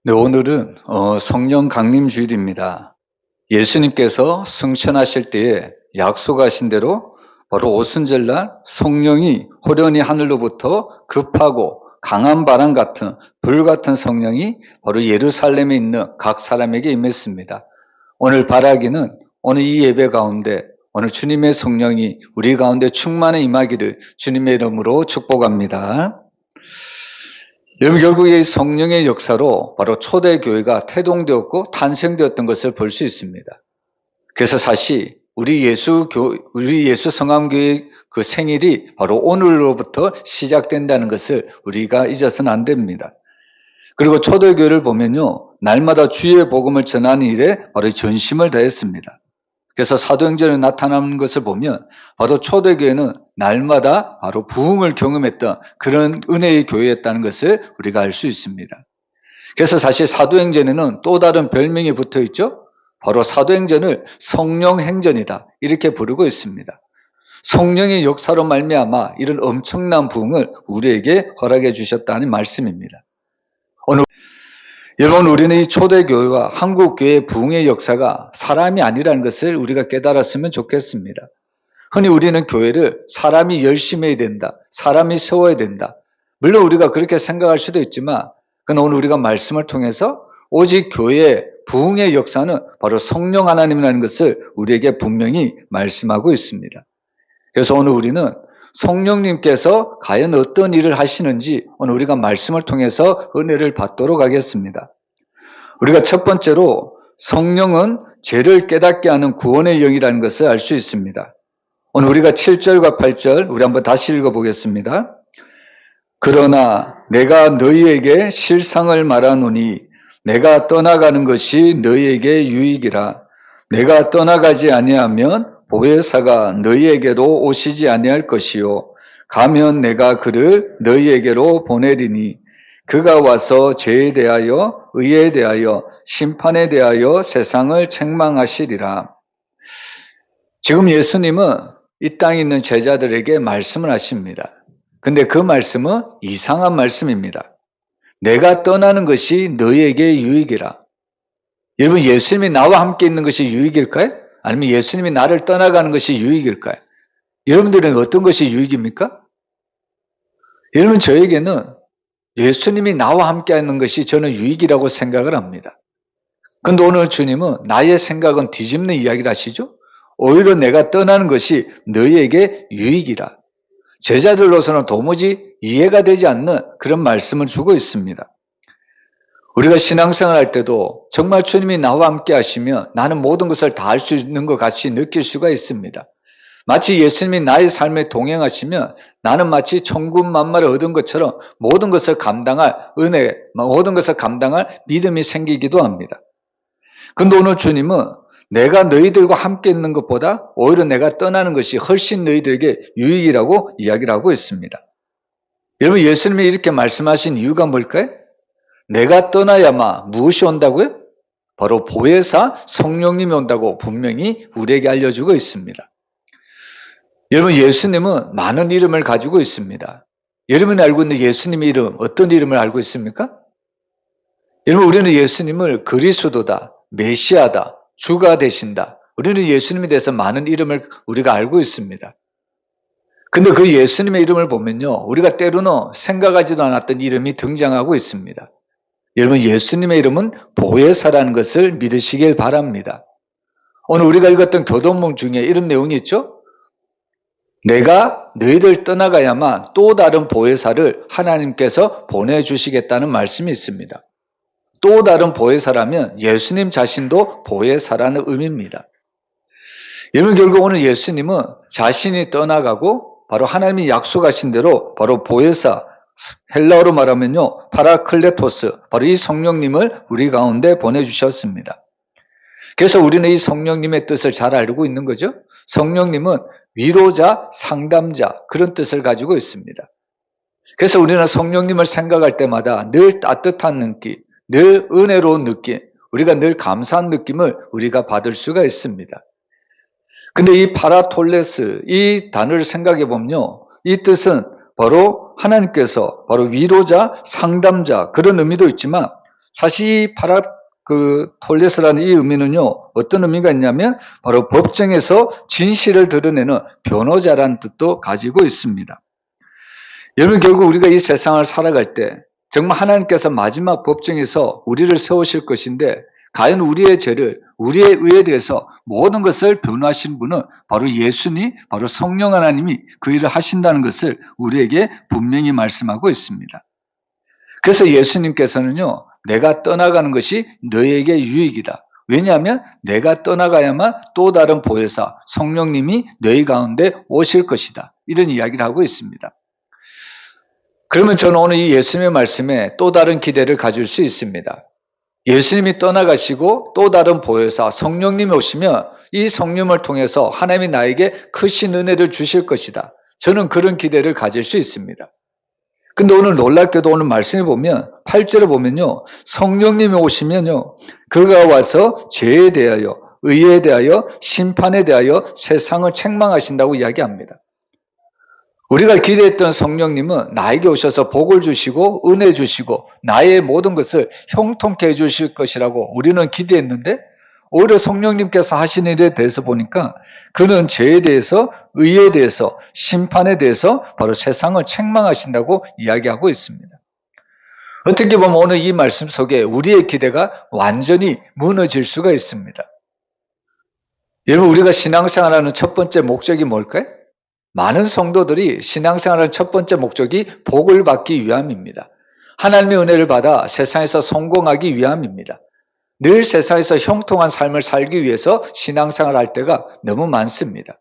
네, 오늘은 성령 강림 주일입니다. 예수님께서 승천하실 때에 약속하신 대로 바로 오순절날 성령이 호련히 하늘로부터 급하고 강한 바람 같은 불 같은 성령이 바로 예루살렘에 있는 각 사람에게 임했습니다. 오늘 바라기는 오늘 이 예배 가운데 오늘 주님의 성령이 우리 가운데 충만히 임하기를 주님의 이름으로 축복합니다. 여러분, 결국 이 성령의 역사로 바로 초대교회가 태동되었고 탄생되었던 것을 볼 수 있습니다. 그래서 사실 우리 예수 성함교회 그 생일이 바로 오늘로부터 시작된다는 것을 우리가 잊어서는 안 됩니다. 그리고 초대교회를 보면요, 날마다 주의 복음을 전하는 일에 바로 전심을 다했습니다. 그래서 사도행전에 나타나는 것을 보면 바로 초대교회는 날마다 바로 부흥을 경험했던 그런 은혜의 교회였다는 것을 우리가 알 수 있습니다. 그래서 사실 사도행전에는 또 다른 별명이 붙어 있죠. 바로 사도행전을 성령행전이다 이렇게 부르고 있습니다. 성령의 역사로 말미암아 이런 엄청난 부흥을 우리에게 허락해 주셨다는 말씀입니다. 여러분, 우리는 이 초대교회와 한국교회의 부흥의 역사가 사람이 아니라는 것을 우리가 깨달았으면 좋겠습니다. 흔히 우리는 교회를 사람이 열심히 해야 된다, 사람이 세워야 된다. 물론 우리가 그렇게 생각할 수도 있지만 그건 오늘 우리가 말씀을 통해서 오직 교회의 부흥의 역사는 바로 성령 하나님이라는 것을 우리에게 분명히 말씀하고 있습니다. 그래서 오늘 우리는 성령님께서 과연 어떤 일을 하시는지 오늘 우리가 말씀을 통해서 은혜를 받도록 하겠습니다. 우리가 첫 번째로 성령은 죄를 깨닫게 하는 구원의 영이라는 것을 알 수 있습니다. 오늘 우리가 7절과 8절 우리 한번 다시 읽어보겠습니다. 그러나 내가 너희에게 실상을 말하노니 내가 떠나가는 것이 너희에게 유익이라. 내가 떠나가지 아니하면 보혜사가 너희에게로 오시지 아니할 것이요 가면 내가 그를 너희에게로 보내리니 그가 와서 죄에 대하여 의에 대하여 심판에 대하여 세상을 책망하시리라. 지금 예수님은 이 땅에 있는 제자들에게 말씀을 하십니다. 근데 그 말씀은 이상한 말씀입니다. 내가 떠나는 것이 너희에게 유익이라. 여러분, 예수님이 나와 함께 있는 것이 유익일까요? 아니면 예수님이 나를 떠나가는 것이 유익일까요? 여러분들은 어떤 것이 유익입니까? 여러분, 저에게는 예수님이 나와 함께 하는 것이 저는 유익이라고 생각을 합니다. 그런데 오늘 주님은 나의 생각은 뒤집는 이야기를 하시죠? 오히려 내가 떠나는 것이 너희에게 유익이라. 제자들로서는 도무지 이해가 되지 않는 그런 말씀을 주고 있습니다. 우리가 신앙생활 할 때도 정말 주님이 나와 함께 하시면 나는 모든 것을 다 할 수 있는 것 같이 느낄 수가 있습니다. 마치 예수님이 나의 삶에 동행하시면 나는 마치 천군만마를 얻은 것처럼 모든 것을 감당할 은혜, 모든 것을 감당할 믿음이 생기기도 합니다. 그런데 오늘 주님은 내가 너희들과 함께 있는 것보다 오히려 내가 떠나는 것이 훨씬 너희들에게 유익이라고 이야기를 하고 있습니다. 여러분, 예수님이 이렇게 말씀하신 이유가 뭘까요? 내가 떠나야만 무엇이 온다고요? 바로 보혜사 성령님이 온다고 분명히 우리에게 알려주고 있습니다. 여러분, 예수님은 많은 이름을 가지고 있습니다. 여러분이 알고 있는 예수님의 이름, 어떤 이름을 알고 있습니까? 여러분, 우리는 예수님을 그리스도다, 메시아다, 주가 되신다. 우리는 예수님에 대해서 많은 이름을 우리가 알고 있습니다. 근데 그 예수님의 이름을 보면요, 우리가 때로는 생각하지도 않았던 이름이 등장하고 있습니다. 여러분, 예수님의 이름은 보혜사라는 것을 믿으시길 바랍니다. 오늘 우리가 읽었던 교동문 중에 이런 내용이 있죠? 내가 너희들 떠나가야만 또 다른 보혜사를 하나님께서 보내주시겠다는 말씀이 있습니다. 또 다른 보혜사라면 예수님 자신도 보혜사라는 의미입니다. 여러분, 결국 오늘 예수님은 자신이 떠나가고 바로 하나님이 약속하신 대로 바로 보혜사, 헬라어로 말하면요, 파라클레토스, 바로 이 성령님을 우리 가운데 보내주셨습니다. 그래서 우리는 이 성령님의 뜻을 잘 알고 있는 거죠. 성령님은 위로자, 상담자, 그런 뜻을 가지고 있습니다. 그래서 우리는 성령님을 생각할 때마다 늘 따뜻한 느낌, 늘 은혜로운 느낌, 우리가 늘 감사한 느낌을 우리가 받을 수가 있습니다. 근데 이 파라톨레스, 이 단어를 생각해 보면요, 이 뜻은 바로 하나님께서 바로 위로자, 상담자 그런 의미도 있지만 사실 이 톨레스라는 이 의미는요, 어떤 의미가 있냐면 바로 법정에서 진실을 드러내는 변호자라는 뜻도 가지고 있습니다. 여러분, 결국 우리가 이 세상을 살아갈 때 정말 하나님께서 마지막 법정에서 우리를 세우실 것인데, 과연 우리의 죄를, 우리의 의에 대해서 모든 것을 변호하신 분은 바로 예수님, 바로 성령 하나님이 그 일을 하신다는 것을 우리에게 분명히 말씀하고 있습니다. 그래서 예수님께서는요, 내가 떠나가는 것이 너에게 유익이다. 왜냐하면 내가 떠나가야만 또 다른 보혜사, 성령님이 너희 가운데 오실 것이다. 이런 이야기를 하고 있습니다. 그러면 저는 오늘 이 예수님의 말씀에 또 다른 기대를 가질 수 있습니다. 예수님이 떠나가시고 또 다른 보혜사, 성령님이 오시면 이 성령을 통해서 하나님이 나에게 크신 은혜를 주실 것이다. 저는 그런 기대를 가질 수 있습니다. 근데 오늘 놀랍게도 오늘 말씀을 보면 8절을 보면요, 성령님이 오시면요, 그가 와서 죄에 대하여, 의에 대하여, 심판에 대하여 세상을 책망하신다고 이야기합니다. 우리가 기대했던 성령님은 나에게 오셔서 복을 주시고 은혜 주시고 나의 모든 것을 형통케 해주실 것이라고 우리는 기대했는데, 오히려 성령님께서 하신 일에 대해서 보니까 그는 죄에 대해서, 의에 대해서, 심판에 대해서 바로 세상을 책망하신다고 이야기하고 있습니다. 어떻게 보면 오늘 이 말씀 속에 우리의 기대가 완전히 무너질 수가 있습니다. 여러분, 우리가 신앙생활하는 첫 번째 목적이 뭘까요? 많은 성도들이 신앙생활의 첫 번째 목적이 복을 받기 위함입니다. 하나님의 은혜를 받아 세상에서 성공하기 위함입니다. 늘 세상에서 형통한 삶을 살기 위해서 신앙생활을 할 때가 너무 많습니다.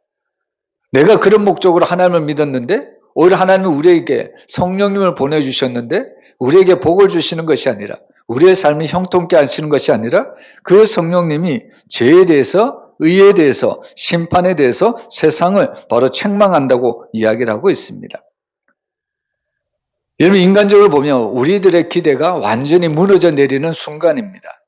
내가 그런 목적으로 하나님을 믿었는데 오히려 하나님은 우리에게 성령님을 보내주셨는데 우리에게 복을 주시는 것이 아니라, 우리의 삶이 형통케 하시는 것이 아니라 그 성령님이 죄에 대해서, 의에 대해서, 심판에 대해서 세상을 바로 책망한다고 이야기를 하고 있습니다. 여러분, 인간적으로 보면 우리들의 기대가 완전히 무너져 내리는 순간입니다.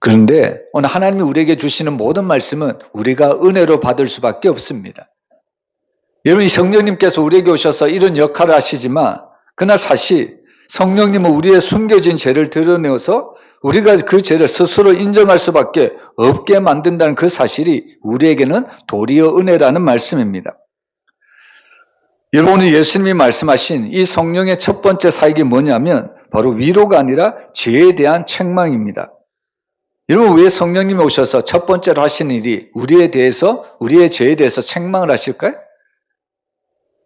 그런데 오늘 하나님이 우리에게 주시는 모든 말씀은 우리가 은혜로 받을 수밖에 없습니다. 여러분, 성령님께서 우리에게 오셔서 이런 역할을 하시지만 그러나 사실 성령님은 우리의 숨겨진 죄를 드러내어서 우리가 그 죄를 스스로 인정할 수밖에 없게 만든다는 그 사실이 우리에게는 도리어 은혜라는 말씀입니다. 여러분, 예수님이 말씀하신 이 성령의 첫 번째 사역이 뭐냐면 바로 위로가 아니라 죄에 대한 책망입니다. 여러분, 왜 성령님이 오셔서 첫 번째로 하시는 일이 우리에 대해서, 우리의 죄에 대해서 책망을 하실까요?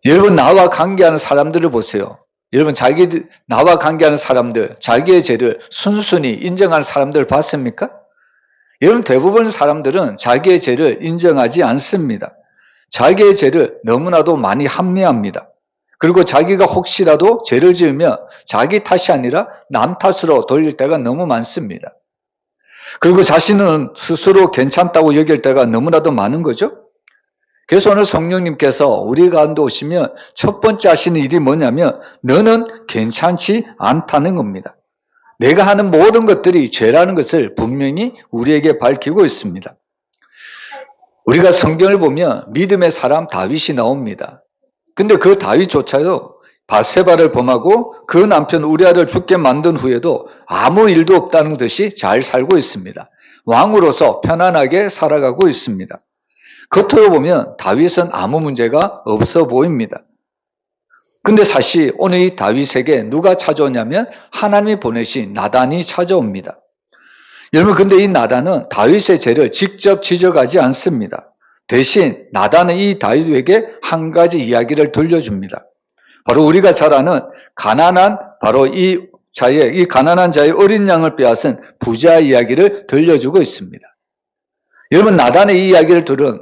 여러분, 나와 관계하는 사람들을 보세요. 여러분, 나와 관계하는 사람들, 자기의 죄를 순순히 인정하는 사람들을 봤습니까? 여러분, 대부분 사람들은 자기의 죄를 인정하지 않습니다. 자기의 죄를 너무나도 많이 합리합니다. 그리고 자기가 혹시라도 죄를 지으면 자기 탓이 아니라 남 탓으로 돌릴 때가 너무 많습니다. 그리고 자신은 스스로 괜찮다고 여길 때가 너무나도 많은 거죠. 그래서 오늘 성령님께서 우리 가운데 오시면 첫 번째 하시는 일이 뭐냐면 너는 괜찮지 않다는 겁니다. 내가 하는 모든 것들이 죄라는 것을 분명히 우리에게 밝히고 있습니다. 우리가 성경을 보면 믿음의 사람 다윗이 나옵니다. 근데 그 다윗조차도 밧세바를 범하고 그 남편 우리아를 죽게 만든 후에도 아무 일도 없다는 듯이 잘 살고 있습니다. 왕으로서 편안하게 살아가고 있습니다. 겉으로 보면 다윗은 아무 문제가 없어 보입니다. 근데 사실 오늘 이 다윗에게 누가 찾아오냐면 하나님이 보내신 나단이 찾아옵니다. 여러분, 근데 이 나단은 다윗의 죄를 직접 지적하지 않습니다. 대신 나단은 이 다윗에게 한 가지 이야기를 들려줍니다. 바로 우리가 잘 아는 가난한, 바로 이 가난한 자의 어린 양을 빼앗은 부자 이야기를 들려주고 있습니다. 여러분, 나단의 이 이야기를 들은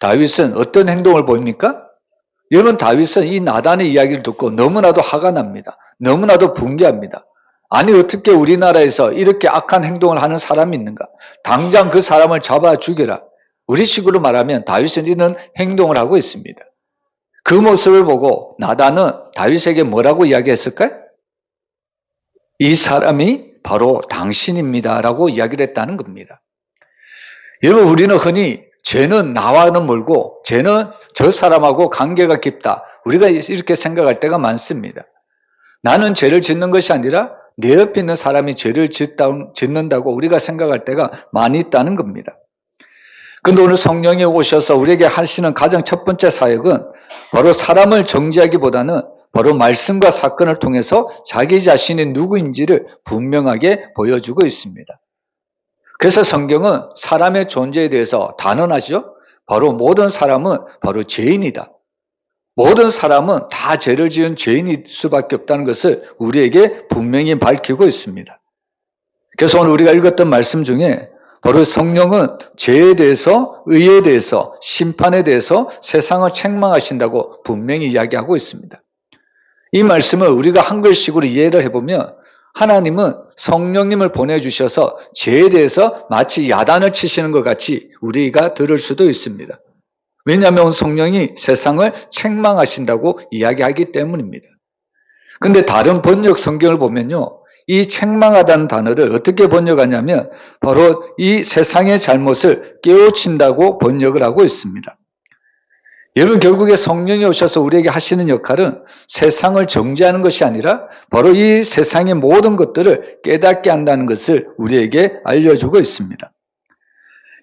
다윗은 어떤 행동을 보입니까? 여러분, 다윗은 이 나단의 이야기를 듣고 너무나도 화가 납니다. 너무나도 분개합니다. 아니, 어떻게 우리나라에서 이렇게 악한 행동을 하는 사람이 있는가? 당장 그 사람을 잡아 죽여라. 우리식으로 말하면 다윗은 이런 행동을 하고 있습니다. 그 모습을 보고 나단은 다윗에게 뭐라고 이야기했을까요? 이 사람이 바로 당신입니다 라고 이야기를 했다는 겁니다. 여러분, 우리는 흔히 죄는 나와는 멀고 죄는 저 사람하고 관계가 깊다, 우리가 이렇게 생각할 때가 많습니다. 나는 죄를 짓는 것이 아니라 내 옆에 있는 사람이 죄를 짓는다고 우리가 생각할 때가 많이 있다는 겁니다. 근데 오늘 성령이 오셔서 우리에게 하시는 가장 첫 번째 사역은 바로 사람을 정죄하기보다는 바로 말씀과 사건을 통해서 자기 자신이 누구인지를 분명하게 보여주고 있습니다. 그래서 성경은 사람의 존재에 대해서 단언하죠. 바로 모든 사람은 바로 죄인이다. 모든 사람은 다 죄를 지은 죄인일 수밖에 없다는 것을 우리에게 분명히 밝히고 있습니다. 그래서 오늘 우리가 읽었던 말씀 중에 바로 성령은 죄에 대해서, 의에 대해서, 심판에 대해서 세상을 책망하신다고 분명히 이야기하고 있습니다. 이 말씀을 우리가 한글식으로 이해를 해보면 하나님은 성령님을 보내주셔서 죄에 대해서 마치 야단을 치시는 것 같이 우리가 들을 수도 있습니다. 왜냐하면 성령이 세상을 책망하신다고 이야기하기 때문입니다. 근데 다른 번역 성경을 보면요, 이 책망하다는 단어를 어떻게 번역하냐면 바로 이 세상의 잘못을 깨우친다고 번역을 하고 있습니다. 여러분, 결국에 성령이 오셔서 우리에게 하시는 역할은 세상을 정죄하는 것이 아니라 바로 이 세상의 모든 것들을 깨닫게 한다는 것을 우리에게 알려주고 있습니다.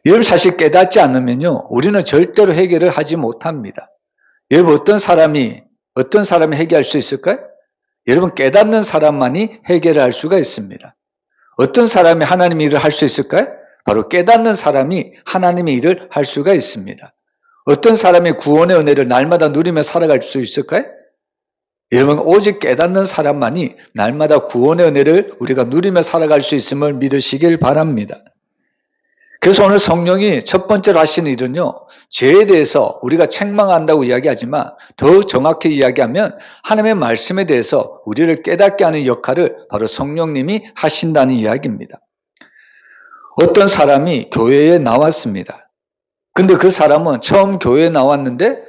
여러분, 사실 깨닫지 않으면요, 우리는 절대로 해결을 하지 못합니다. 여러분, 어떤 사람이 해결할 수 있을까요? 여러분, 깨닫는 사람만이 해결을 할 수가 있습니다. 어떤 사람이 하나님의 일을 할 수 있을까요? 바로 깨닫는 사람이 하나님의 일을 할 수가 있습니다. 어떤 사람이 구원의 은혜를 날마다 누리며 살아갈 수 있을까요? 여러분, 오직 깨닫는 사람만이 날마다 구원의 은혜를 우리가 누리며 살아갈 수 있음을 믿으시길 바랍니다. 그래서 오늘 성령이 첫 번째로 하시는 일은요, 죄에 대해서 우리가 책망한다고 이야기하지만 더 정확히 이야기하면 하나님의 말씀에 대해서 우리를 깨닫게 하는 역할을 바로 성령님이 하신다는 이야기입니다. 어떤 사람이 교회에 나왔습니다. 근데 그 사람은 처음 교회에 나왔는데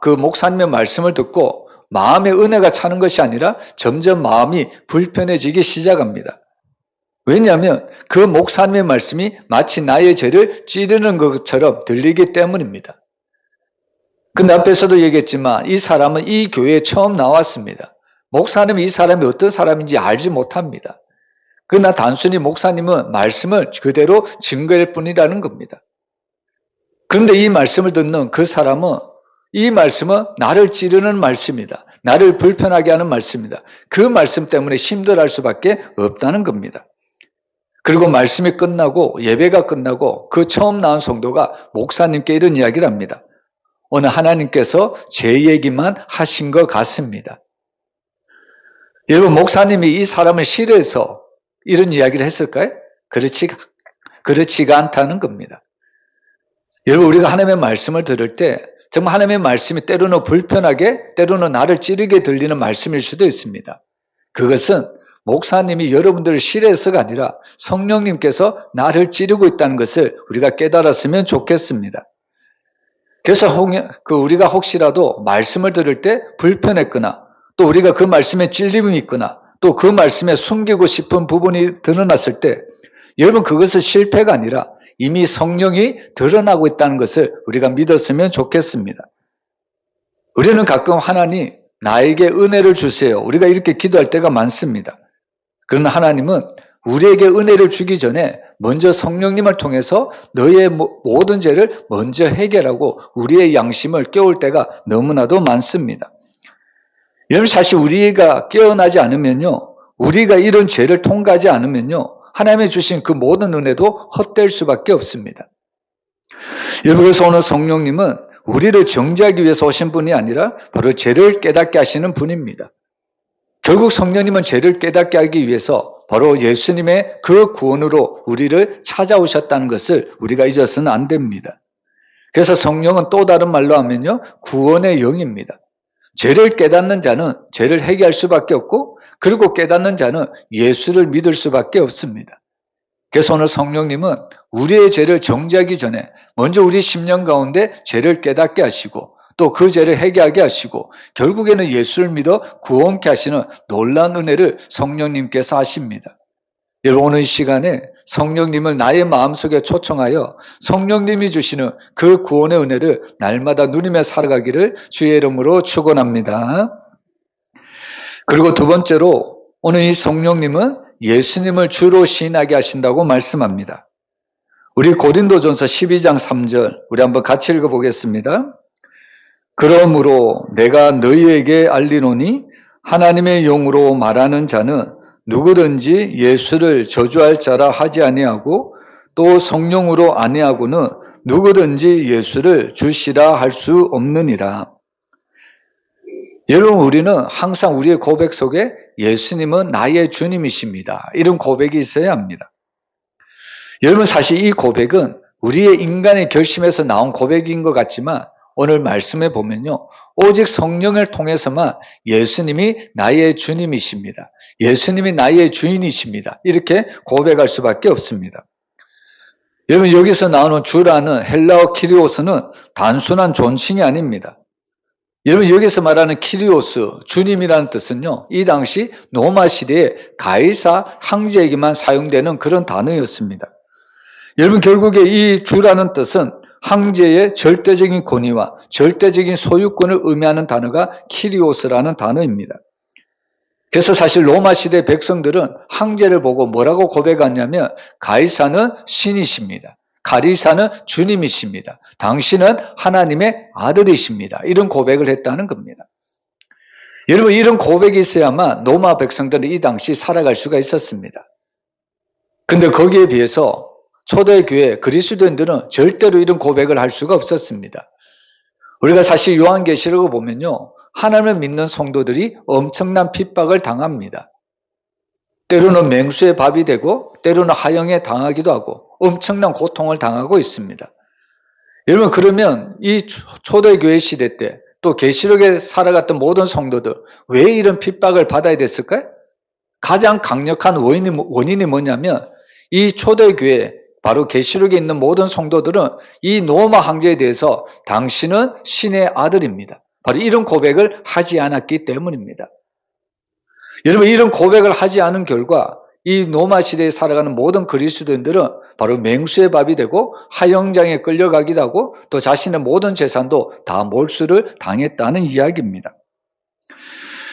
그 목사님의 말씀을 듣고 마음에 은혜가 차는 것이 아니라 점점 마음이 불편해지기 시작합니다. 왜냐하면 그 목사님의 말씀이 마치 나의 죄를 찌르는 것처럼 들리기 때문입니다. 근데 앞에서도 얘기했지만 이 사람은 이 교회에 처음 나왔습니다. 목사님이 이 사람이 어떤 사람인지 알지 못합니다. 그러나 단순히 목사님은 말씀을 그대로 증거할 뿐이라는 겁니다. 그런데 이 말씀을 듣는 그 사람은 이 말씀은 나를 찌르는 말씀이다. 나를 불편하게 하는 말씀이다. 그 말씀 때문에 힘들어할 수밖에 없다는 겁니다. 그리고 말씀이 끝나고 예배가 끝나고 그 처음 나온 성도가 목사님께 이런 이야기를 합니다. 오늘 하나님께서 제 얘기만 하신 것 같습니다. 여러분, 목사님이 이 사람을 싫어해서 이런 이야기를 했을까요? 그렇지가 않다는 겁니다. 여러분, 우리가 하나님의 말씀을 들을 때 정말 하나님의 말씀이 때로는 불편하게, 때로는 나를 찌르게 들리는 말씀일 수도 있습니다. 그것은 목사님이 여러분들을 싫어해서가 아니라 성령님께서 나를 찌르고 있다는 것을 우리가 깨달았으면 좋겠습니다. 그래서 우리가 혹시라도 말씀을 들을 때 불편했거나 또 우리가 그 말씀에 찔림이 있거나 또 그 말씀에 숨기고 싶은 부분이 드러났을 때 여러분, 그것은 실패가 아니라 이미 성령이 드러나고 있다는 것을 우리가 믿었으면 좋겠습니다. 우리는 가끔 하나님 나에게 은혜를 주세요, 우리가 이렇게 기도할 때가 많습니다. 그러나 하나님은 우리에게 은혜를 주기 전에 먼저 성령님을 통해서 너의 모든 죄를 먼저 해결하고 우리의 양심을 깨울 때가 너무나도 많습니다. 여러분, 사실 우리가 깨어나지 않으면요, 우리가 이런 죄를 통과하지 않으면요, 하나님이 주신 그 모든 은혜도 헛될 수밖에 없습니다. 여러분, 그래서 오늘 성령님은 우리를 정죄하기 위해서 오신 분이 아니라 바로 죄를 깨닫게 하시는 분입니다. 결국 성령님은 죄를 깨닫게 하기 위해서 바로 예수님의 그 구원으로 우리를 찾아오셨다는 것을 우리가 잊어서는 안 됩니다. 그래서 성령은 또 다른 말로 하면요, 구원의 영입니다. 죄를 깨닫는 자는 죄를 회개할 수밖에 없고, 그리고 깨닫는 자는 예수를 믿을 수밖에 없습니다. 그래서 오늘 성령님은 우리의 죄를 정죄하기 전에 먼저 우리 심령 가운데 죄를 깨닫게 하시고 또 그 죄를 회개하게 하시고 결국에는 예수를 믿어 구원케 하시는 놀라운 은혜를 성령님께서 하십니다. 여러분, 오늘 이 시간에 성령님을 나의 마음속에 초청하여 성령님이 주시는 그 구원의 은혜를 날마다 누리며 살아가기를 주의 이름으로 축원합니다. 그리고 두 번째로 오늘 이 성령님은 예수님을 주로 시인하게 하신다고 말씀합니다. 우리 고린도전서 12장 3절 우리 한번 같이 읽어보겠습니다. 그러므로 내가 너희에게 알리노니 하나님의 영으로 말하는 자는 누구든지 예수를 저주할 자라 하지 아니하고 또 성령으로 아니하고는 누구든지 예수를 주시라 할 수 없느니라. 여러분, 우리는 항상 우리의 고백 속에 예수님은 나의 주님이십니다, 이런 고백이 있어야 합니다. 여러분, 사실 이 고백은 우리의 인간의 결심에서 나온 고백인 것 같지만 오늘 말씀에 보면요, 오직 성령을 통해서만 예수님이 나의 주님이십니다, 예수님이 나의 주인이십니다, 이렇게 고백할 수밖에 없습니다. 여러분, 여기서 나오는 주라는 헬라어 키리오스는 단순한 존칭이 아닙니다. 여러분, 여기서 말하는 키리오스, 주님이라는 뜻은요, 이 당시 로마 시대에 가이사 황제에게만 사용되는 그런 단어였습니다. 여러분, 결국에 이 주라는 뜻은 황제의 절대적인 권위와 절대적인 소유권을 의미하는 단어가 키리오스라는 단어입니다. 그래서 사실 로마 시대 백성들은 황제를 보고 뭐라고 고백하냐면 가이사는 신이십니다, 가리사는 주님이십니다, 당신은 하나님의 아들이십니다, 이런 고백을 했다는 겁니다. 여러분, 이런 고백이 있어야만 로마 백성들은 이 당시 살아갈 수가 있었습니다. 근데 거기에 비해서 초대교회 그리스도인들은 절대로 이런 고백을 할 수가 없었습니다. 우리가 사실 요한계시록을 보면요, 하나님을 믿는 성도들이 엄청난 핍박을 당합니다. 때로는 맹수의 밥이 되고 때로는 하형에 당하기도 하고 엄청난 고통을 당하고 있습니다. 여러분, 그러면 이 초대교회 시대 때 또 계시록에 살아갔던 모든 성도들 왜 이런 핍박을 받아야 됐을까요? 가장 강력한 원인이 뭐냐면 이 초대교회, 바로 계시록에 있는 모든 성도들은 이 로마 황제에 대해서 당신은 신의 아들입니다, 바로 이런 고백을 하지 않았기 때문입니다. 여러분, 이런 고백을 하지 않은 결과 이 로마 시대에 살아가는 모든 그리스도인들은 바로 맹수의 밥이 되고 하형장에 끌려가기도 하고 또 자신의 모든 재산도 다 몰수를 당했다는 이야기입니다.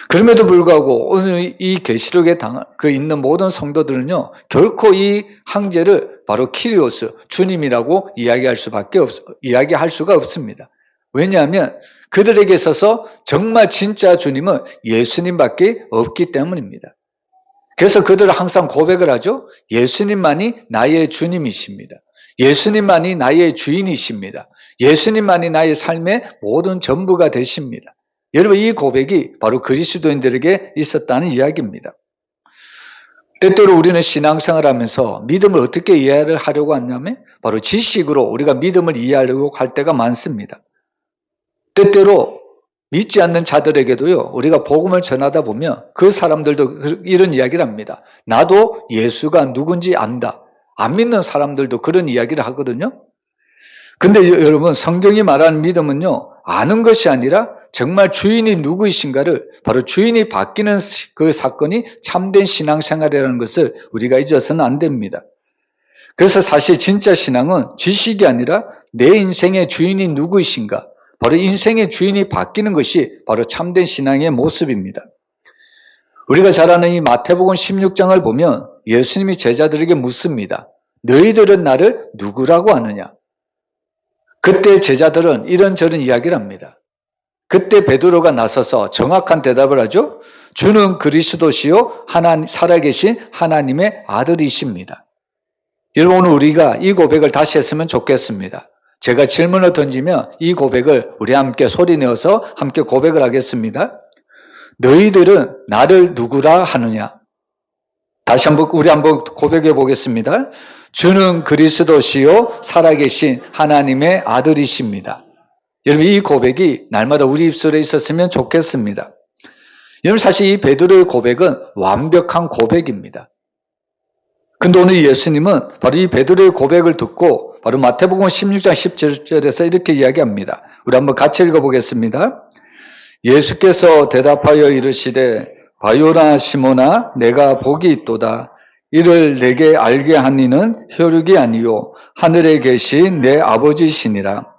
그럼에도 불구하고 오늘 이 계시록에 있는 모든 성도들은요, 결코 이 황제를 바로 키리오스, 주님이라고 이야기할 수가 없습니다. 왜냐하면 그들에게 있어서 정말 진짜 주님은 예수님밖에 없기 때문입니다. 그래서 그들은 항상 고백을 하죠. 예수님만이 나의 주님이십니다, 예수님만이 나의 주인이십니다, 예수님만이 나의 삶의 모든 전부가 되십니다. 여러분, 이 고백이 바로 그리스도인들에게 있었다는 이야기입니다. 때때로 우리는 신앙생활을 하면서 믿음을 어떻게 이해를 하려고 하냐면 바로 지식으로 우리가 믿음을 이해하려고 할 때가 많습니다. 때때로 믿지 않는 자들에게도요, 우리가 복음을 전하다 보면 그 사람들도 이런 이야기를 합니다. 나도 예수가 누군지 안다. 안 믿는 사람들도 그런 이야기를 하거든요. 근데 여러분, 성경이 말하는 믿음은요, 아는 것이 아니라 정말 주인이 누구이신가를, 바로 주인이 바뀌는 그 사건이 참된 신앙생활이라는 것을 우리가 잊어서는 안 됩니다. 그래서 사실 진짜 신앙은 지식이 아니라 내 인생의 주인이 누구이신가, 바로 인생의 주인이 바뀌는 것이 바로 참된 신앙의 모습입니다. 우리가 잘 아는 이 마태복음 16장을 보면 예수님이 제자들에게 묻습니다. 너희들은 나를 누구라고 하느냐? 그때 제자들은 이런저런 이야기를 합니다. 그때 베드로가 나서서 정확한 대답을 하죠. 주는 그리스도시요 살아계신 하나님의 아들이십니다. 여러분, 오늘 우리가 이 고백을 다시 했으면 좋겠습니다. 제가 질문을 던지면 이 고백을 우리 함께 소리내어서 함께 고백을 하겠습니다. 너희들은 나를 누구라 하느냐? 다시 한번 우리 한번 고백해 보겠습니다. 주는 그리스도시요 살아계신 하나님의 아들이십니다. 여러분, 이 고백이 날마다 우리 입술에 있었으면 좋겠습니다. 여러분, 사실 이 베드로의 고백은 완벽한 고백입니다. 근데 오늘 예수님은 바로 이 베드로의 고백을 듣고 바로 마태복음 16장 17절에서 이렇게 이야기합니다. 우리 한번 같이 읽어보겠습니다. 예수께서 대답하여 이르시되 바요나 시몬아 내가 복이 있도다. 이를 내게 알게 한 이는 혈육이 아니요 하늘에 계신 내 아버지시니라.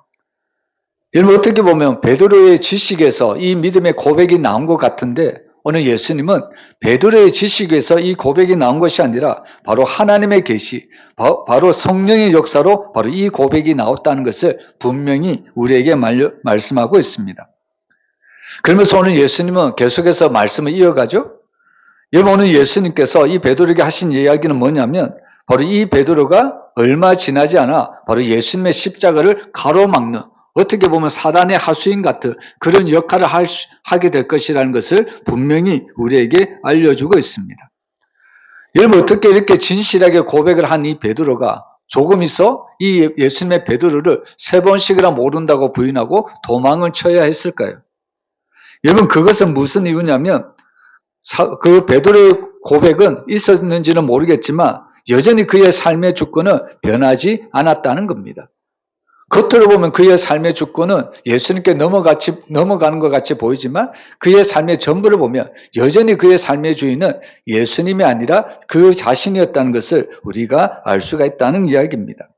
여러분, 어떻게 보면 베드로의 지식에서 이 믿음의 고백이 나온 것 같은데 오늘 예수님은 베드로의 지식에서 이 고백이 나온 것이 아니라 바로 하나님의 계시, 바로 성령의 역사로 바로 이 고백이 나왔다는 것을 분명히 우리에게 말씀하고 있습니다. 그러면서 오늘 예수님은 계속해서 말씀을 이어가죠. 여러분, 오늘 예수님께서 이 베드로에게 하신 이야기는 뭐냐면 바로 이 베드로가 얼마 지나지 않아 바로 예수님의 십자가를 가로막는, 어떻게 보면 사단의 하수인 같은 그런 역할을 하게 될 것이라는 것을 분명히 우리에게 알려주고 있습니다. 여러분, 어떻게 이렇게 진실하게 고백을 한 이 베드로가 조금 있어 이 예수님의 베드로를 3번씩이나 모른다고 부인하고 도망을 쳐야 했을까요? 여러분, 그것은 무슨 이유냐면 그 베드로의 고백은 있었는지는 모르겠지만 여전히 그의 삶의 주권은 변하지 않았다는 겁니다. 겉으로 보면 그의 삶의 주권은 예수님께 넘어가는 것 같이 보이지만 그의 삶의 전부를 보면 여전히 그의 삶의 주인은 예수님이 아니라 그 자신이었다는 것을 우리가 알 수가 있다는 이야기입니다.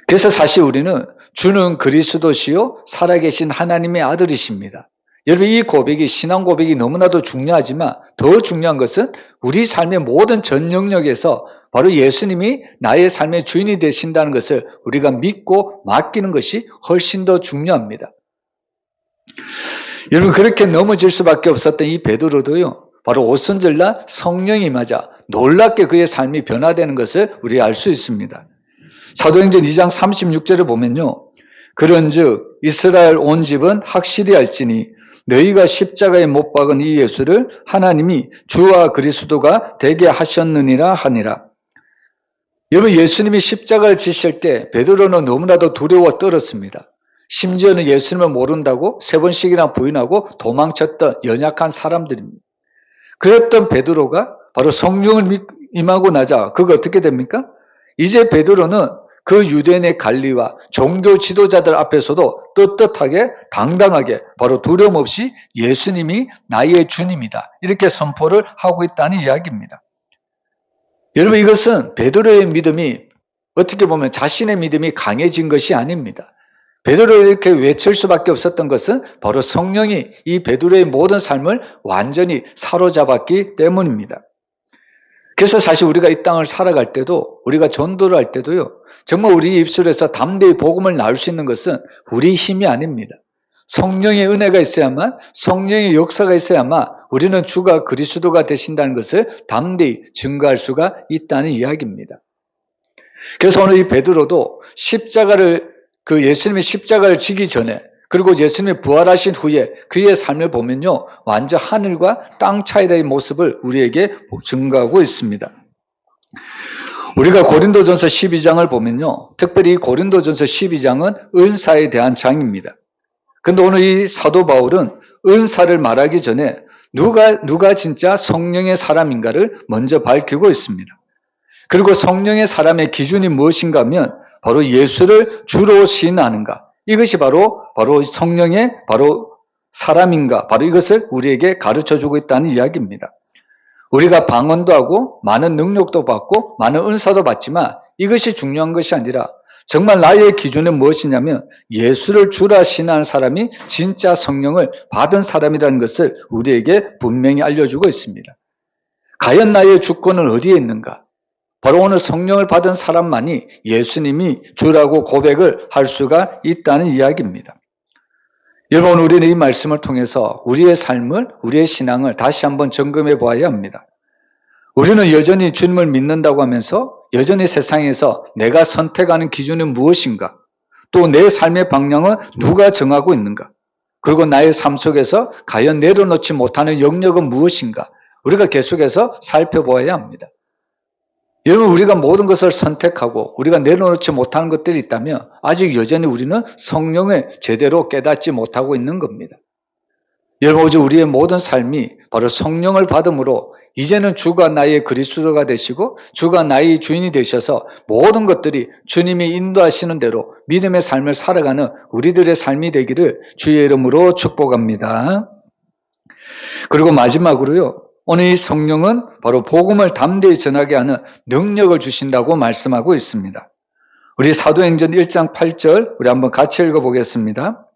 그래서 사실 우리는 주는 그리스도시요 살아계신 하나님의 아들이십니다. 여러분, 이 고백이, 신앙 고백이 너무나도 중요하지만 더 중요한 것은 우리 삶의 모든 전 영역에서 바로 예수님이 나의 삶의 주인이 되신다는 것을 우리가 믿고 맡기는 것이 훨씬 더 중요합니다. 여러분, 그렇게 넘어질 수밖에 없었던 이 베드로도요, 바로 오순절날 성령이 임하자 놀랍게 그의 삶이 변화되는 것을 우리가 알 수 있습니다. 사도행전 2장 36절을 보면요, 그런즉 이스라엘 온 집은 확실히 알지니 너희가 십자가에 못 박은 이 예수를 하나님이 주와 그리스도가 되게 하셨느니라 하니라. 여러분, 예수님이 십자가를 지실 때 베드로는 너무나도 두려워 떨었습니다. 심지어는 예수님을 모른다고 3번씩이나 부인하고 도망쳤던 연약한 사람들입니다. 그랬던 베드로가 바로 성령을 임하고 나자 그거 어떻게 됩니까? 이제 베드로는 그 유대인의 관리와 종교 지도자들 앞에서도 떳떳하게 당당하게 바로 두려움 없이 예수님이 나의 주님이다, 이렇게 선포를 하고 있다는 이야기입니다. 여러분, 이것은 베드로의 믿음이 어떻게 보면 자신의 믿음이 강해진 것이 아닙니다. 베드로를 이렇게 외칠 수밖에 없었던 것은 바로 성령이 이 베드로의 모든 삶을 완전히 사로잡았기 때문입니다. 그래서 사실 우리가 이 땅을 살아갈 때도, 우리가 전도를 할 때도요, 정말 우리 입술에서 담대히 복음을 나올 수 있는 것은 우리 힘이 아닙니다. 성령의 은혜가 있어야만, 성령의 역사가 있어야만 우리는 주가 그리스도가 되신다는 것을 담대히 증거할 수가 있다는 이야기입니다. 그래서 오늘 이 베드로도 예수님의 십자가를 지기 전에, 그리고 예수님이 부활하신 후에 그의 삶을 보면요, 완전 하늘과 땅 차이의 모습을 우리에게 증거하고 있습니다. 우리가 고린도전서 12장을 보면요, 특별히 고린도전서 12장은 은사에 대한 장입니다. 근데 오늘 이 사도 바울은 은사를 말하기 전에 누가 진짜 성령의 사람인가를 먼저 밝히고 있습니다. 그리고 성령의 사람의 기준이 무엇인가 하면 바로 예수를 주로 시인하는가, 이것이 바로 성령의 사람인가, 바로 이것을 우리에게 가르쳐주고 있다는 이야기입니다. 우리가 방언도 하고 많은 능력도 받고 많은 은사도 받지만 이것이 중요한 것이 아니라 정말 나의 기준은 무엇이냐면 예수를 주라 신하는 사람이 진짜 성령을 받은 사람이라는 것을 우리에게 분명히 알려주고 있습니다. 과연 나의 주권은 어디에 있는가? 바로 오늘 성령을 받은 사람만이 예수님이 주라고 고백을 할 수가 있다는 이야기입니다. 여러분, 우리는 이 말씀을 통해서 우리의 삶을, 우리의 신앙을 다시 한번 점검해 보아야 합니다. 우리는 여전히 주님을 믿는다고 하면서 여전히 세상에서 내가 선택하는 기준은 무엇인가? 또 내 삶의 방향은 누가 정하고 있는가? 그리고 나의 삶 속에서 과연 내려놓지 못하는 영역은 무엇인가? 우리가 계속해서 살펴보아야 합니다. 여러분, 우리가 모든 것을 선택하고 우리가 내려놓지 못하는 것들이 있다면 아직 여전히 우리는 성령을 제대로 깨닫지 못하고 있는 겁니다. 여러분, 오직 우리의 모든 삶이 바로 성령을 받음으로 이제는 주가 나의 그리스도가 되시고 주가 나의 주인이 되셔서 모든 것들이 주님이 인도하시는 대로 믿음의 삶을 살아가는 우리들의 삶이 되기를 주의 이름으로 축복합니다. 그리고 마지막으로요, 오늘 이 성령은 바로 복음을 담대히 전하게 하는 능력을 주신다고 말씀하고 있습니다. 우리 사도행전 1장 8절 우리 한번 같이 읽어보겠습니다.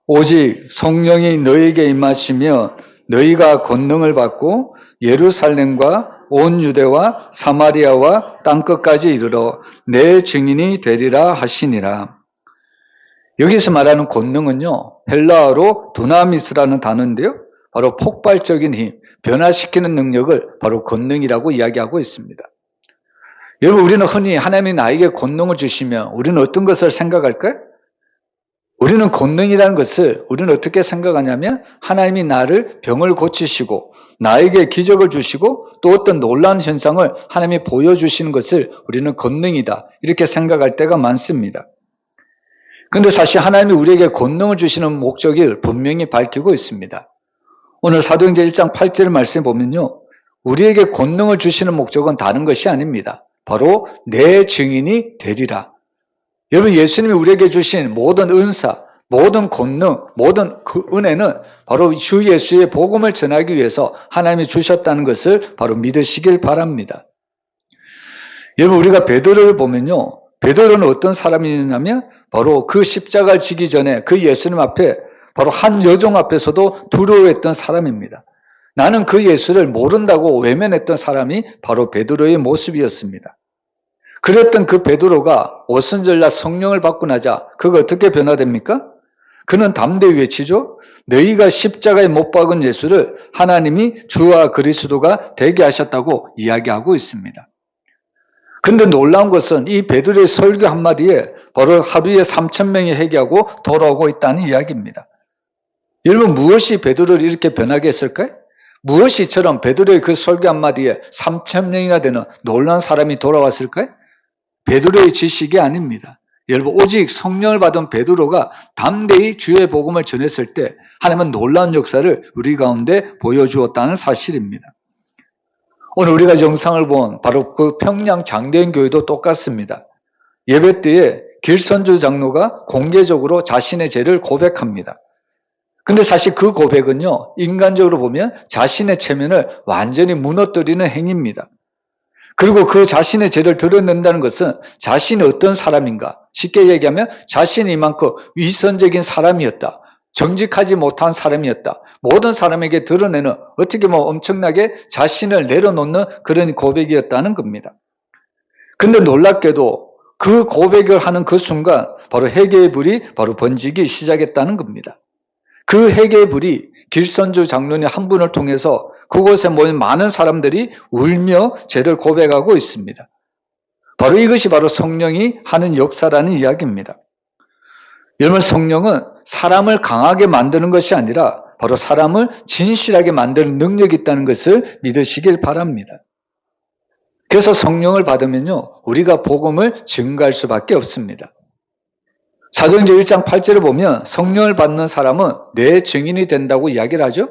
오직 성령이 너에게 임하시며 너희가 권능을 받고 예루살렘과 온 유대와 사마리아와 땅끝까지 이르러 내 증인이 되리라 하시니라. 여기서 말하는 권능은요, 헬라어로 두나미스라는 단어인데요, 바로 폭발적인 힘, 변화시키는 능력을 바로 권능이라고 이야기하고 있습니다. 여러분, 우리는 흔히 하나님이 나에게 권능을 주시면 우리는 어떤 것을 생각할까요? 우리는 권능이라는 것을 우리는 어떻게 생각하냐면 하나님이 나를 병을 고치시고 나에게 기적을 주시고 또 어떤 놀라운 현상을 하나님이 보여주시는 것을 우리는 권능이다, 이렇게 생각할 때가 많습니다. 그런데 사실 하나님이 우리에게 권능을 주시는 목적을 분명히 밝히고 있습니다. 오늘 사도행전 1장 8절 말씀에 보면요, 우리에게 권능을 주시는 목적은 다른 것이 아닙니다. 바로 내 증인이 되리라. 여러분, 예수님이 우리에게 주신 모든 은사, 모든 권능, 모든 그 은혜는 바로 주 예수의 복음을 전하기 위해서 하나님이 주셨다는 것을 바로 믿으시길 바랍니다. 여러분, 우리가 베드로를 보면요, 베드로는 어떤 사람이냐면 바로 그 십자가를 지기 전에 그 예수님 앞에 바로 한 여종 앞에서도 두려워했던 사람입니다. 나는 그 예수를 모른다고 외면했던 사람이 바로 베드로의 모습이었습니다. 그랬던 그 베드로가 오순절날 성령을 받고 나자 그가 어떻게 변화됩니까? 그는 담대히 외치죠. 너희가 십자가에 못 박은 예수를 하나님이 주와 그리스도가 되게 하셨다고 이야기하고 있습니다. 근데 놀라운 것은 이 베드로의 설교 한마디에 바로 하루에 3,000명이 회개하고 돌아오고 있다는 이야기입니다. 여러분, 무엇이 베드로를 이렇게 변하게 했을까요? 무엇이 이처럼 베드로의 그 설교 한마디에 3,000명이나 되는 놀라운 사람이 돌아왔을까요? 베드로의 지식이 아닙니다. 여러분, 오직 성령을 받은 베드로가 담대히 주의 복음을 전했을 때 하나님은 놀라운 역사를 우리 가운데 보여주었다는 사실입니다. 오늘 우리가 영상을 본 바로 그 평양 장대인 교회도 똑같습니다. 예배 때에 길선주 장로가 공개적으로 자신의 죄를 고백합니다. 근데 사실 그 고백은요, 인간적으로 보면 자신의 체면을 완전히 무너뜨리는 행위입니다. 그리고 그 자신의 죄를 드러낸다는 것은 자신이 어떤 사람인가, 쉽게 얘기하면 자신이 이만큼 위선적인 사람이었다, 정직하지 못한 사람이었다, 모든 사람에게 드러내는 어떻게 보면 엄청나게 자신을 내려놓는 그런 고백이었다는 겁니다. 근데 놀랍게도 그 고백을 하는 그 순간 바로 회개의 불이 바로 번지기 시작했다는 겁니다. 그 회개의 불이 길선주 장로님 한 분을 통해서 그곳에 모인 많은 사람들이 울며 죄를 고백하고 있습니다. 바로 이것이 바로 성령이 하는 역사라는 이야기입니다. 여러분, 성령은 사람을 강하게 만드는 것이 아니라 바로 사람을 진실하게 만드는 능력이 있다는 것을 믿으시길 바랍니다. 그래서 성령을 받으면요, 우리가 복음을 증거할 수밖에 없습니다. 사도행전 1장 8절을 보면 성령을 받는 사람은 내 증인이 된다고 이야기를 하죠.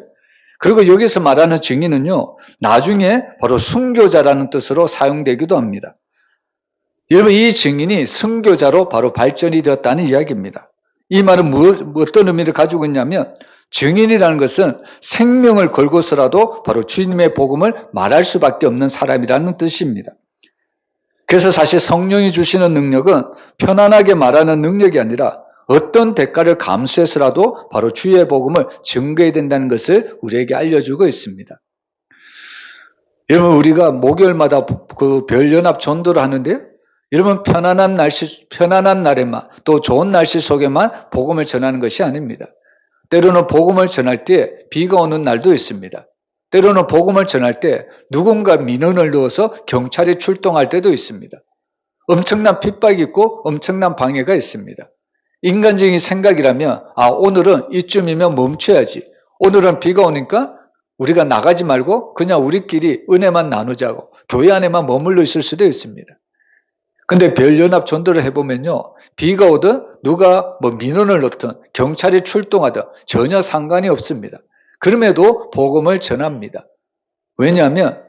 그리고 여기서 말하는 증인은요, 나중에 바로 순교자라는 뜻으로 사용되기도 합니다. 여러분, 이 증인이 순교자로 바로 발전이 되었다는 이야기입니다. 이 말은 어떤 의미를 가지고 있냐면 증인이라는 것은 생명을 걸고서라도 바로 주님의 복음을 말할 수밖에 없는 사람이라는 뜻입니다. 그래서 사실 성령이 주시는 능력은 편안하게 말하는 능력이 아니라 어떤 대가를 감수해서라도 바로 주의 복음을 증거해야 된다는 것을 우리에게 알려주고 있습니다. 여러분, 우리가 목요일마다 그 별연합 전도를 하는데요, 여러분, 편안한 날에만, 또 좋은 날씨 속에만 복음을 전하는 것이 아닙니다. 때로는 복음을 전할 때 비가 오는 날도 있습니다. 때로는 복음을 전할 때 누군가 민원을 넣어서 경찰이 출동할 때도 있습니다. 엄청난 핍박이 있고 엄청난 방해가 있습니다. 인간적인 생각이라면 오늘은 이쯤이면 멈춰야지. 오늘은 비가 오니까 우리가 나가지 말고 그냥 우리끼리 은혜만 나누자고 교회 안에만 머물러 있을 수도 있습니다. 근데 별연합 전도를 해보면요, 비가 오든 누가 민원을 넣든 경찰이 출동하든 전혀 상관이 없습니다. 그럼에도 복음을 전합니다. 왜냐하면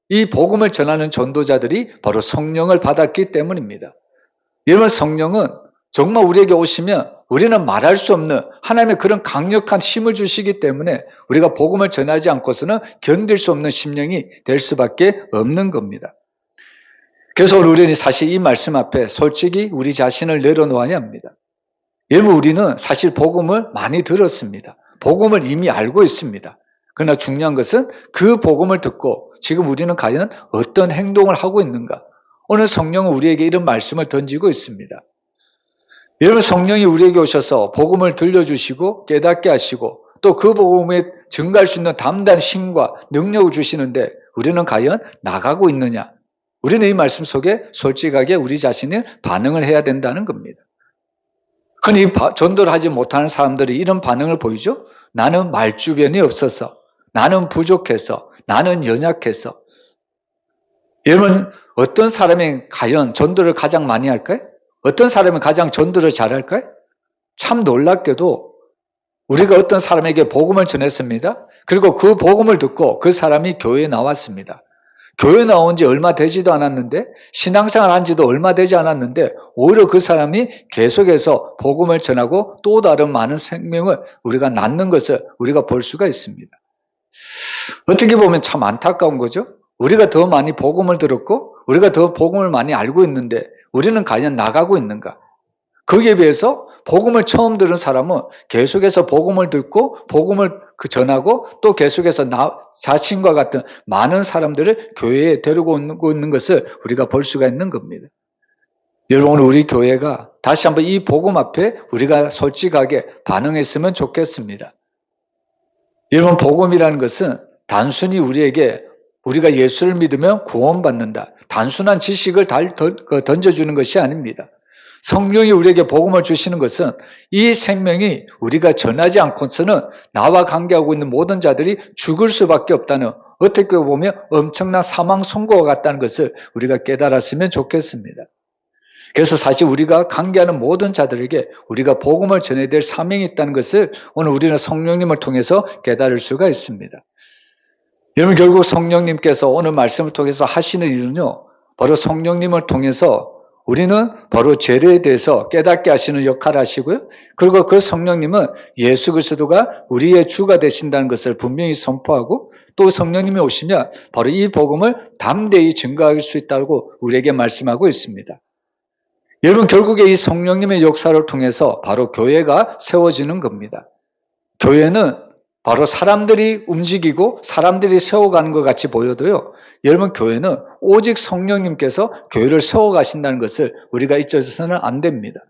이 복음을 전하는 전도자들이 바로 성령을 받았기 때문입니다. 여러분, 성령은 정말 우리에게 오시면 우리는 말할 수 없는 하나님의 그런 강력한 힘을 주시기 때문에 우리가 복음을 전하지 않고서는 견딜 수 없는 심령이 될 수밖에 없는 겁니다. 그래서 우리는 사실 이 말씀 앞에 솔직히 우리 자신을 내려놓아야 합니다. 여러분, 우리는 사실 복음을 많이 들었습니다. 복음을 이미 알고 있습니다. 그러나 중요한 것은 그 복음을 듣고 지금 우리는 과연 어떤 행동을 하고 있는가? 오늘 성령은 우리에게 이런 말씀을 던지고 있습니다. 여러분, 성령이 우리에게 오셔서 복음을 들려주시고 깨닫게 하시고 또 그 복음에 증가할 수 있는 담대한 힘과 능력을 주시는데 우리는 과연 나가고 있느냐? 우리는 이 말씀 속에 솔직하게 우리 자신이 반응을 해야 된다는 겁니다. 흔히 전도를 하지 못하는 사람들이 이런 반응을 보이죠? 나는 말주변이 없어서, 나는 부족해서, 나는 연약해서. 여러분, 어떤 사람이 과연 전도를 가장 많이 할까요? 어떤 사람이 가장 전도를 잘할까요? 참 놀랍게도 우리가 어떤 사람에게 복음을 전했습니다. 그리고 그 복음을 듣고 그 사람이 교회에 나왔습니다. 교회 나온 지 얼마 되지도 않았는데, 신앙생활 한 지도 얼마 되지 않았는데 오히려 그 사람이 계속해서 복음을 전하고 또 다른 많은 생명을 우리가 낳는 것을 우리가 볼 수가 있습니다. 어떻게 보면 참 안타까운 거죠. 우리가 더 많이 복음을 들었고 우리가 더 복음을 많이 알고 있는데 우리는 과연 나가고 있는가? 거기에 비해서 복음을 처음 들은 사람은 계속해서 복음을 듣고 복음을 전하고 또 계속해서 자신과 같은 많은 사람들을 교회에 데리고 오고 있는 것을 우리가 볼 수가 있는 겁니다. 여러분, 오늘 우리 교회가 다시 한번 이 복음 앞에 우리가 솔직하게 반응했으면 좋겠습니다. 여러분, 복음이라는 것은 단순히 우리가 예수를 믿으면 구원받는다, 단순한 지식을 던져주는 것이 아닙니다. 성령이 우리에게 복음을 주시는 것은 이 생명이 우리가 전하지 않고서는 나와 관계하고 있는 모든 자들이 죽을 수밖에 없다는, 어떻게 보면 엄청난 사망 선고가 같다는 것을 우리가 깨달았으면 좋겠습니다. 그래서 사실 우리가 관계하는 모든 자들에게 우리가 복음을 전해야 될 사명이 있다는 것을 오늘 우리는 성령님을 통해서 깨달을 수가 있습니다. 여러분, 결국 성령님께서 오늘 말씀을 통해서 하시는 일은요, 바로 성령님을 통해서 우리는 바로 죄에 대해서 깨닫게 하시는 역할을 하시고요. 그리고 그 성령님은 예수 그리스도가 우리의 주가 되신다는 것을 분명히 선포하고 또 성령님이 오시면 바로 이 복음을 담대히 증거할 수 있다고 우리에게 말씀하고 있습니다. 여러분, 결국에 이 성령님의 역사를 통해서 바로 교회가 세워지는 겁니다. 교회는 바로 사람들이 움직이고 사람들이 세워가는 것 같이 보여도요, 여러분, 교회는 오직 성령님께서 교회를 세워가신다는 것을 우리가 잊어서는 안 됩니다.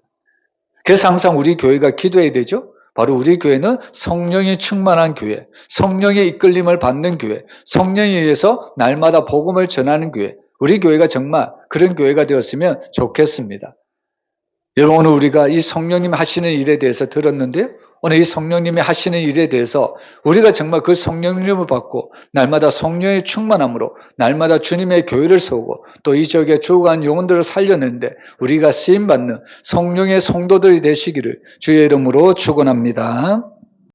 그래서 항상 우리 교회가 기도해야 되죠. 바로 우리 교회는 성령이 충만한 교회, 성령의 이끌림을 받는 교회, 성령에 의해서 날마다 복음을 전하는 교회, 우리 교회가 정말 그런 교회가 되었으면 좋겠습니다. 여러분, 오늘 우리가 이 성령님 하시는 일에 대해서 들었는데요, 오늘 이 성령님이 하시는 일에 대해서 우리가 정말 그 성령님을 받고 날마다 성령의 충만함으로 날마다 주님의 교회를 세우고 또 이 지역에 죽어간 영혼들을 살려내는데 우리가 쓰임받는 성령의 성도들이 되시기를 주의 이름으로 축원합니다.